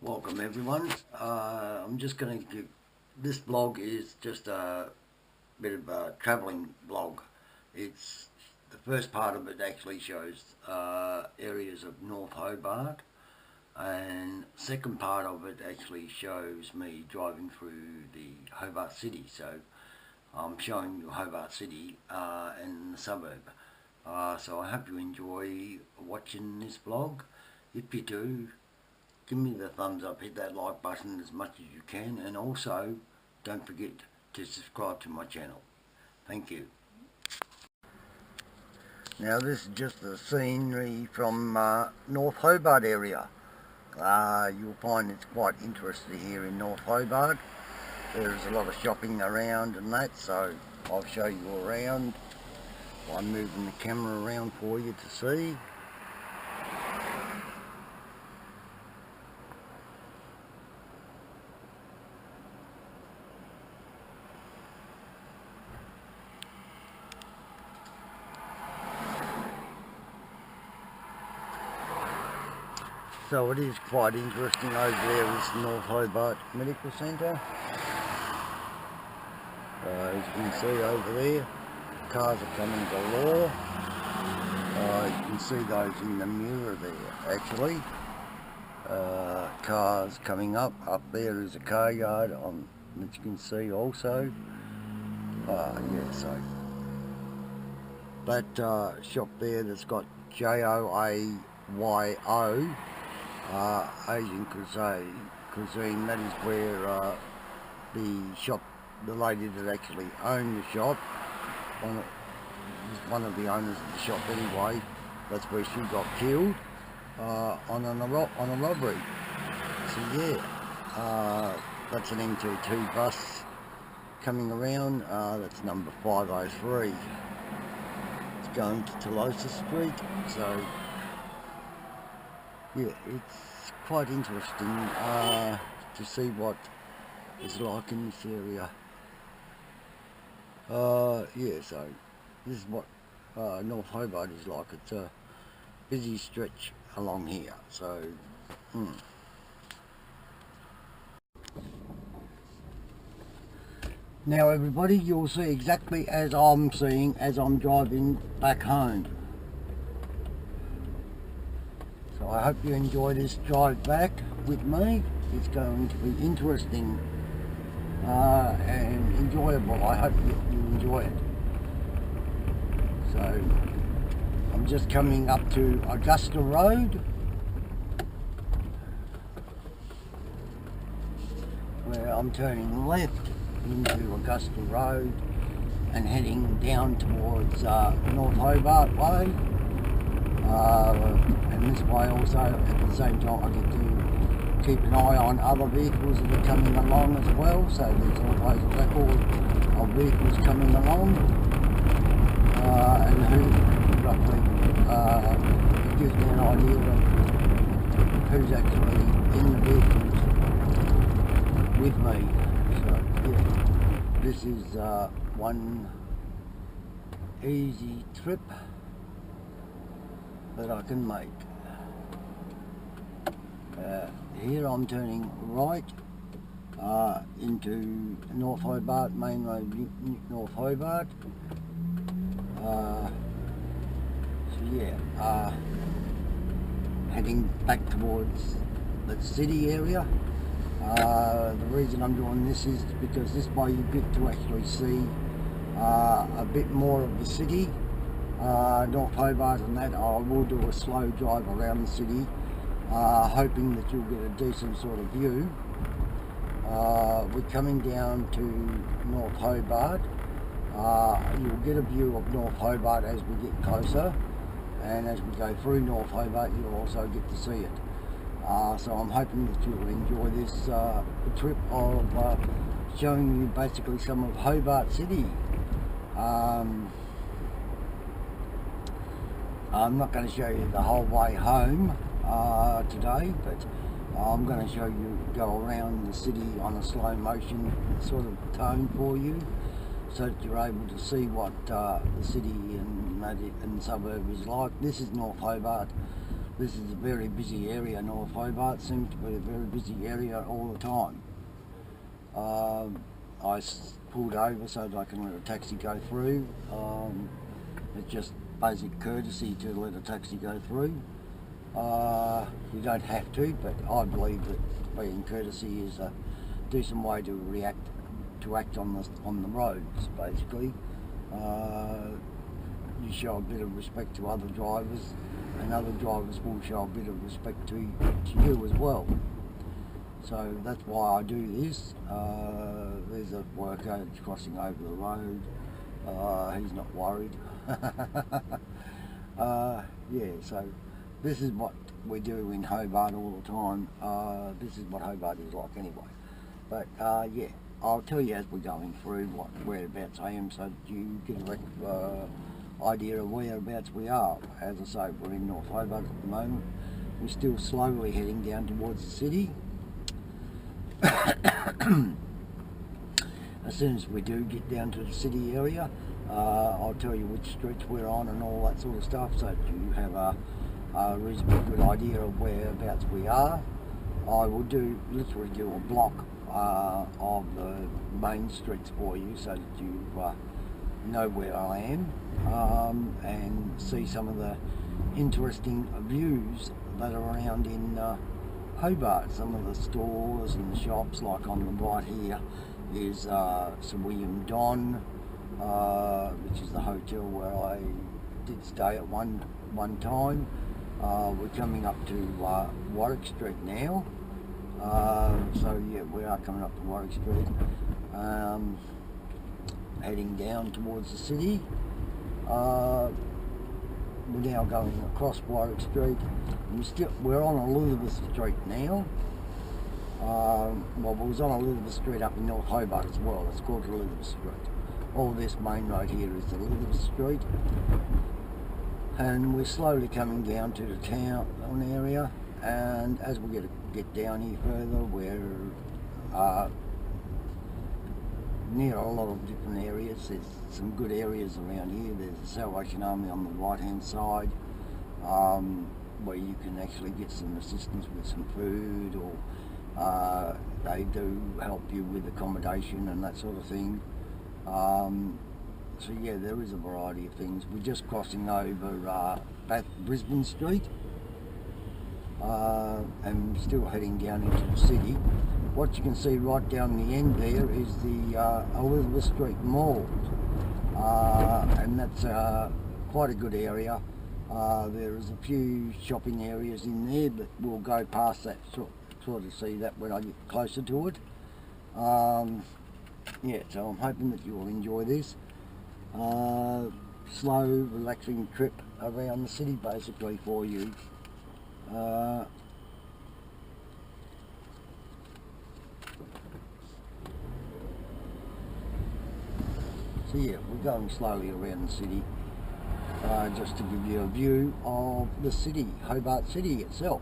Welcome everyone. I'm just going to give, this blog is just a bit of a travelling blog. It's the first part of it actually shows areas of North Hobart, and second part of it actually shows me driving through the Hobart City. So I'm showing you Hobart City and the suburb. So I hope you enjoy watching this blog. If you do, give me the thumbs up, hit that like button as much as you can, and also don't forget to subscribe to my channel. Thank you. Now this is just the scenery from North Hobart area. You'll find it's quite interesting here in North Hobart. There's a lot of shopping around and that, so I'll show you around. I'm moving the camera around for you to see. So it is quite interesting. Over there is North Hobart Medical Centre. As you can see over there, cars are coming galore. You can see those in the mirror there actually. Cars coming up. Up there is a car yard which you can see also. Yeah, so that shop there that's got JOAYO. Asian cuisine, that is where the lady that actually owned the shop, one of the owners of the shop anyway, that's where she got killed on a robbery. So yeah, that's an MT2 bus coming around, that's number 503. It's going to Tolosa Street, so yeah, it's quite interesting to see what it's like in this area. Yeah, so this is what North Hobart is like. It's a busy stretch along here. So, Now everybody, you'll see exactly as I'm seeing as I'm driving back home. So I hope you enjoy this drive back with me. It's going to be interesting and enjoyable. I hope you enjoy it. So I'm just coming up to Augusta Road, where I'm turning left into Augusta Road and heading down towards North Hobart Way. And this way also, at the same time, I get to keep an eye on other vehicles that are coming along as well. So there's always a record of vehicles coming along, and who roughly gives me an idea of who's actually in the vehicles with me. So yeah, this is one easy trip that I can make. Here I'm turning right into North Hobart, main road North Hobart. So yeah, heading back towards the city area. The reason I'm doing this is because this way you get to actually see a bit more of the city. North Hobart and that. I will do a slow drive around the city, hoping that you'll get a decent sort of view. We're coming down to North Hobart. You'll get a view of North Hobart as we get closer, and as we go through North Hobart you'll also get to see it. So I'm hoping that you'll enjoy this trip of showing you basically some of Hobart City. I'm not going to show you the whole way home today, but I'm going to show you, go around the city on a slow motion sort of tone for you, so that you're able to see what the city and the suburb is like. This is North Hobart. This is a very busy area. North Hobart seems to be a very busy area all the time. I pulled over so that I can let a taxi go through. It's just basic courtesy to let a taxi go through. You don't have to, but I believe that being courtesy is a decent way to act on the roads. Basically, you show a bit of respect to other drivers, and other drivers will show a bit of respect to you as well. So that's why I do this. There's a worker crossing over the road. He's not worried. Yeah, so this is what we do in Hobart all the time. This is what Hobart is like anyway. But yeah, I'll tell you as we're going through whereabouts I am, so that you get a idea of whereabouts we are. As I say, we're in North Hobart at the moment. We're still slowly heading down towards the city. As soon as we do get down to the city area, I'll tell you which streets we're on and all that sort of stuff, so that you have a reasonably good idea of whereabouts we are. I will literally do a block of the main streets for you, so that you know where I am, and see some of the interesting views that are around in Hobart. Some of the stores and the shops, like on the right here is Sir William Don, which is the hotel where I did stay at one time. We're coming up to Warwick Street now, so yeah, we are coming up to Warwick Street, heading down towards the city. We're now going across Warwick Street. We're on Elizabeth Street now. Well, we was on Elizabeth Street up in North Hobart as well. It's called Elizabeth Street. All this main road here is Elizabeth Street, and we're slowly coming down to the town area. And as we get down here further, we're near a lot of different areas. There's some good areas around here. There's the Salvation Army on the right hand side, where you can actually get some assistance with some food, or they do help you with accommodation and that sort of thing. So yeah, there is a variety of things. We're just crossing over Brisbane Street, and still heading down into the city. What you can see right down the end there is the Elizabeth Street Mall, and that's quite a good area. There's a few shopping areas in there, but we'll go past that, sort of see that when I get closer to it. Yeah, so I'm hoping that you will enjoy this slow, relaxing trip around the city basically for you. So yeah, we're going slowly around the city, just to give you a view of the city, Hobart City itself.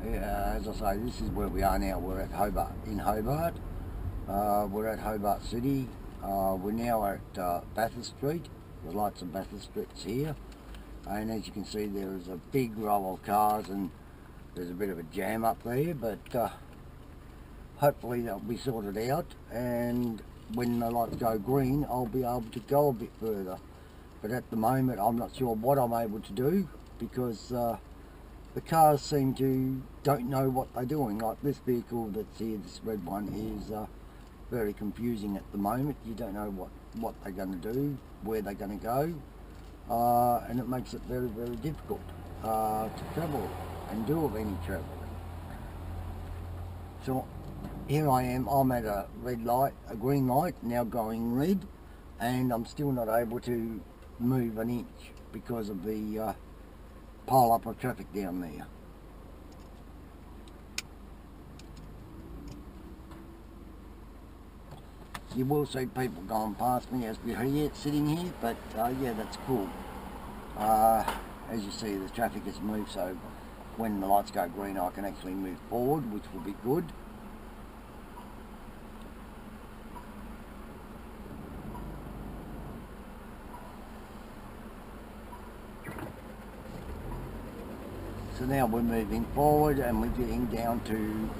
As I say, this is where we are now. We're at Hobart, in Hobart. We're at Hobart City. We're now at Bathurst Street. There's lots of Bathurst Streets here, and as you can see, there is a big row of cars, and there's a bit of a jam up there, but hopefully that'll be sorted out, and when the lights go green, I'll be able to go a bit further. But at the moment, I'm not sure what I'm able to do, because the cars don't know what they're doing. Like this vehicle that's here, this red one, is very confusing at the moment. You don't know what they're going to do, where they're going to go, and it makes it very, very difficult to travel and do of any travel. So here I am, I'm at a green light, now going red, and I'm still not able to move an inch because of the pile up of traffic down there. You will see people going past me as we're here, sitting here, but yeah, that's cool. As you see, the traffic has moved, so when the lights go green I can actually move forward, which will be good. So now we're moving forward and we're getting down to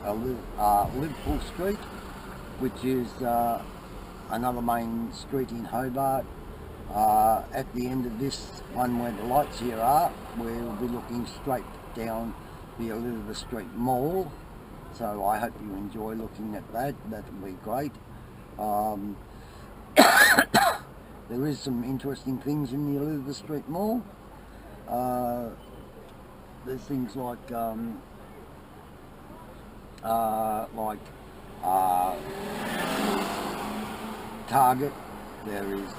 Liverpool Street, which is another main street in Hobart. At the end of this one where the lights here are, we'll be looking straight down the Elizabeth Street Mall. So I hope you enjoy looking at that. That will be great. There is some interesting things in the Elizabeth Street Mall. There's things like Target. There is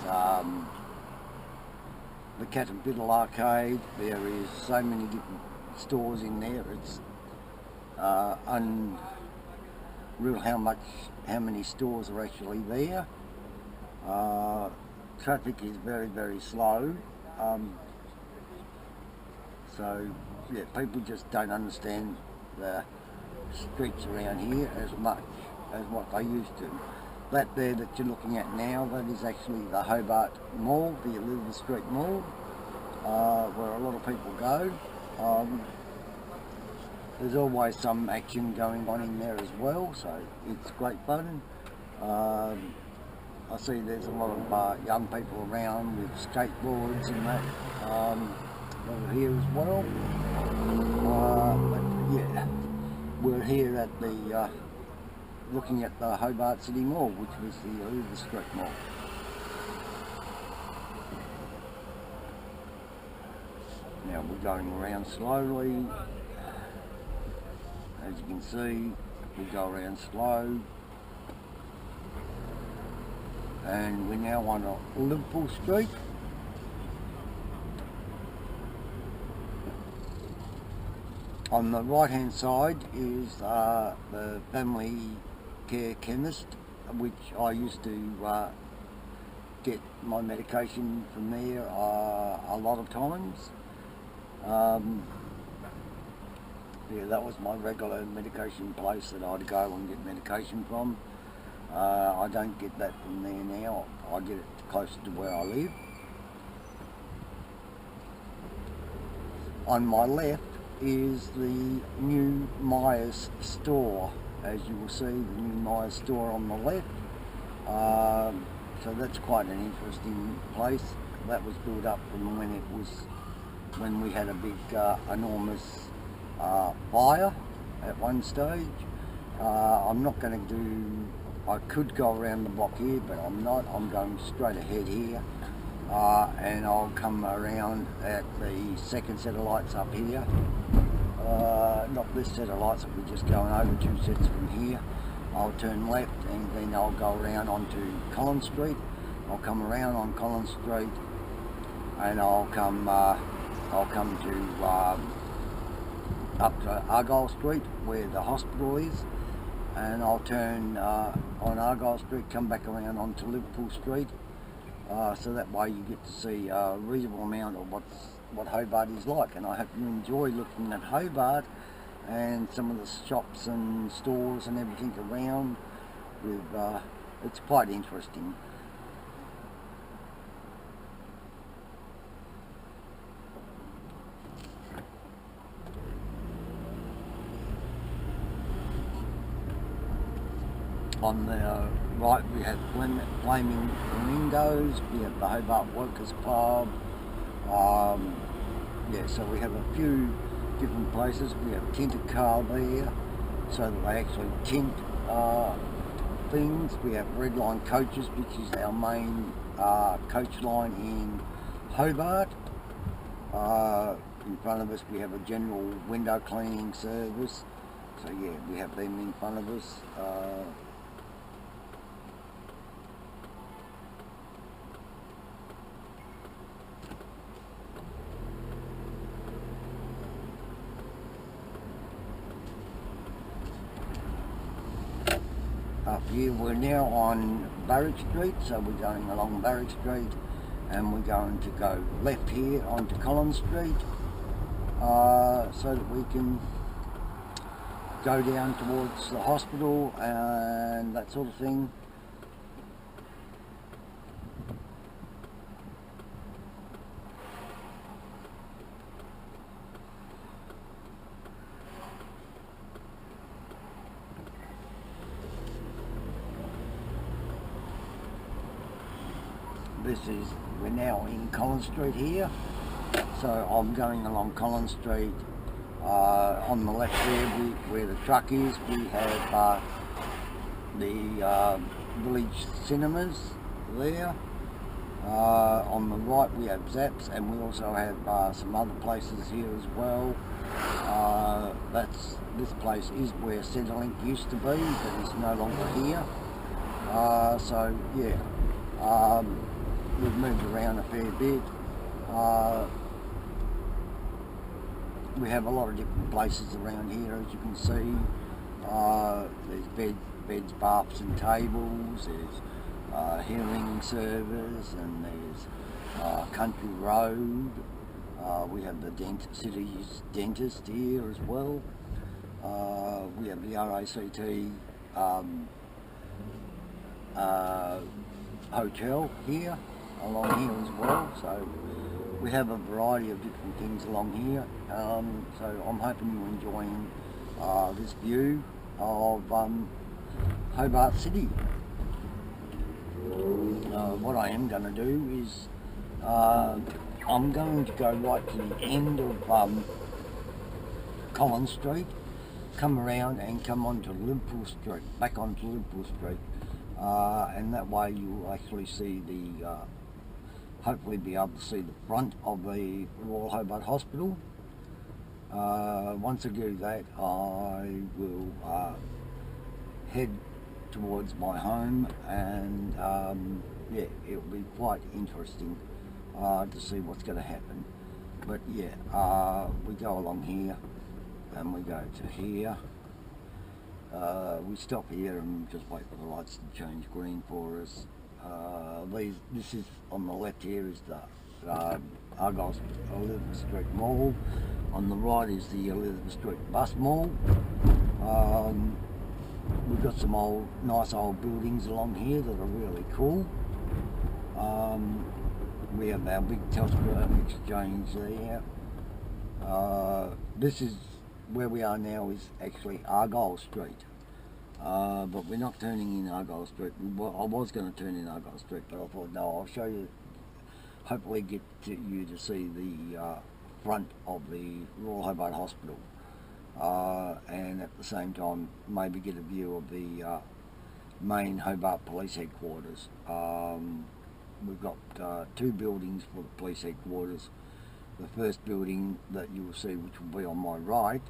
the Cat and Fiddle Arcade. There is so many different stores in there. It's unreal how many stores are actually there. Traffic is very, very slow. So yeah, people just don't understand the streets around here as much as what they used to. That there that you're looking at now, that is actually the Hobart Mall, the Elizabeth Street Mall, where a lot of people go. There's always some action going on in there as well, so it's great fun. I see there's a lot of young people around with skateboards and that over here as well. But yeah, we're here at the looking at the Hobart City Mall, which was the Elizabeth Street Mall. Now we're going around slowly. As you can see, we go around slow. And we're now on Liverpool Street. On the right hand side is the family care chemist, which I used to get my medication from there a lot of times. Yeah, that was my regular medication place that I'd go and get medication from. I don't get that from there now. I get it closer to where I live. On my left is the new Myers store. As you will see, the new Myers store on the left. So that's quite an interesting place. That was built up from when we had a big enormous fire at one stage. I'm not going to do, I could go around the block here, but I'm not. I'm going straight ahead here, and I'll come around at the second set of lights up here. Not this set of lights, we're just going over 2 sets from here. I'll turn left and then I'll go around onto Collins Street. I'll come around on Collins Street and I'll come to up to Argyle Street where the hospital is, and I'll turn on Argyle Street, come back around onto Liverpool Street, so that way you get to see a reasonable amount of what Hobart is like. And I hope you enjoy looking at Hobart and some of the shops and stores and everything around. It's quite interesting. On the right we have Flaming Flamingos, we have the Hobart Workers Club. Yeah, so we have a few different places. We have a tinted car there, so that they actually tint things. We have Red Line Coaches, which is our main coach line in Hobart. In front of us we have a general window cleaning service, so yeah, we have them in front of us. Up here we're now on Barrack Street, so we're going along Barrack Street and we're going to go left here onto Collins Street, so that we can go down towards the hospital and that sort of thing. we're now in Collins Street here. So I'm going along Collins Street. On the left there, where the truck is, we have the village cinemas there. On the right we have Zaps, and we also have some other places here as well. This place is where Centrelink used to be, but it's no longer here. So yeah, we've moved around a fair bit. We have a lot of different places around here, as you can see. There's beds, baths and tables, there's hearing service, and there's Country Road. We have the city's dentist here as well. We have the RACT hotel here, along here as well. So we have a variety of different things along here. So I'm hoping you're enjoying this view of Hobart City. What I am going to do is I'm going to go right to the end of Collins Street, come around and come onto Liverpool Street, back onto Liverpool Street, and that way you'll actually see the hopefully be able to see the front of the Royal Hobart Hospital. Once I do that, I will head towards my home, and yeah, it'll be quite interesting to see what's going to happen. But yeah, we go along here and we go to here. We stop here and just wait for the lights to change green for us. This is on the left here is the Argyle Elizabeth Street Mall. On the right is the Elizabeth Street Bus Mall. We've got some nice old buildings along here that are really cool. We have our big Telstra exchange there. This is where we are now, is actually Argyle Street. But we're not turning in Argyle Street. I was going to turn in Argyle Street, but I thought, no, I'll show you, hopefully get you to see the front of the Royal Hobart Hospital, and at the same time maybe get a view of the main Hobart Police Headquarters. We've got two buildings for the police headquarters. The first building that you will see, which will be on my right,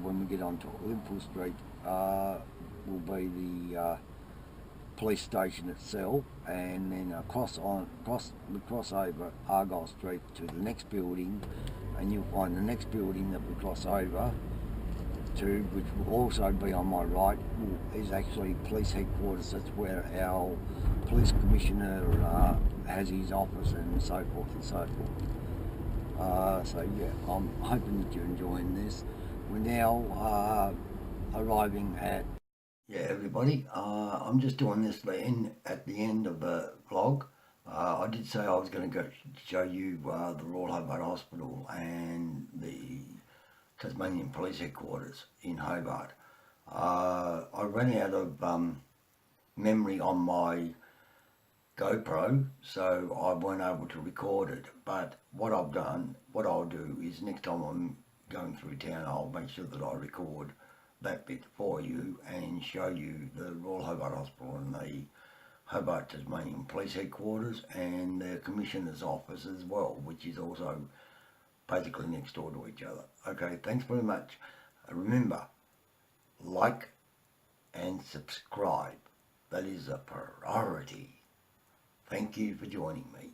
when we get onto Liverpool Street, will be the police station itself, and then we cross over Argyle Street to the next building, and you'll find the next building that we cross over to, which will also be on my right, is actually police headquarters. That's where our police commissioner has his office, and so forth and so forth. So yeah, I'm hoping that you're enjoying this. We're now arriving at... Yeah, everybody, I'm just doing this at the end of the vlog. I did say I was going to go show you the Royal Hobart Hospital and the Tasmanian Police Headquarters in Hobart. I ran out of memory on my GoPro, so I weren't able to record it. But what I'll do is next time I'm going through town, I'll make sure that I record that bit for you and show you the Royal Hobart Hospital and the Hobart Tasmanian Police Headquarters and the Commissioner's office as well, which is also basically next door to each other. Okay, thanks very much. Remember, like and subscribe. That is a priority. Thank you for joining me.